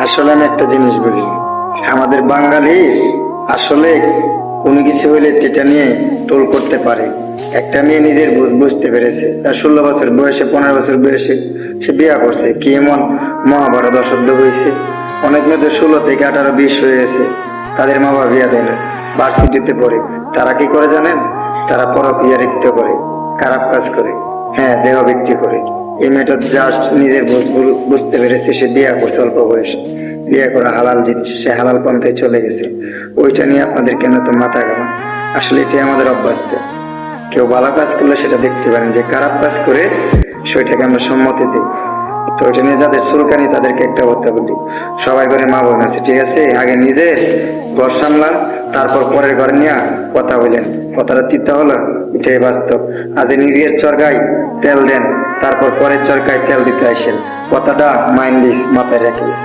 আসলে আমি একটা জিনিস বুঝি, আমাদের বাঙালি আসলে কোনো কিছু হইলে এটা নিয়ে টোল করতে পারে। একটা মেয়ে নিজের ভুল বুঝতে পেরেছে, তার 16 বছর বয়সে, 15 বছর বয়সে সে বিয়ে করছে, কি এমন মহাভারত অশুদ্ধ হয়েছে? অনেক মেয়েদের 16 থেকে 18 20 হয়ে গেছে, তাদের মা বাবা বিয়ে দেয় না, ভার্সিটিতে পড়ে। তারা কি করে জানেন? তারা পরকীয়া লিপ্ত করে, খারাপ কাজ করে, হ্যাঁ, দেহ বিক্রি করে। এই মেয়েটা জাস্ট নিজের ভুল বুঝতে পেরেছে, সে বিয়ে করছে অল্প বয়সে। বিয়ে করা হালাল জিনিস, সে হালাল পন্থায় চলে গেছে। ওইটা নিয়ে আপনাদের কেন তো মাথা ঘামা? আসলে এটাই আমাদের অভ্যাস। কেউ ভালো কাজ করলে সেটা দেখতে পারেন, যে খারাপ কাজ করে সেটাকে আমরা সম্মতি দিই। তো ওইটা নিয়ে যাদের চুলকানি তাদেরকে একটা কথা বলি, সবাই করে মা বোন আছে, ঠিক আছে, আগে নিজের ঘর সামলান, তারপর পরের ঘর নিয়ে কথা বলেন। কথাটা তিতা হলো, এটাই বাস্তব। আজ নিজের চরকায় তেল দেন, তারপর পরের চরকায় তেল দিতে আসেন। কথাটা মাথায় রাখিস।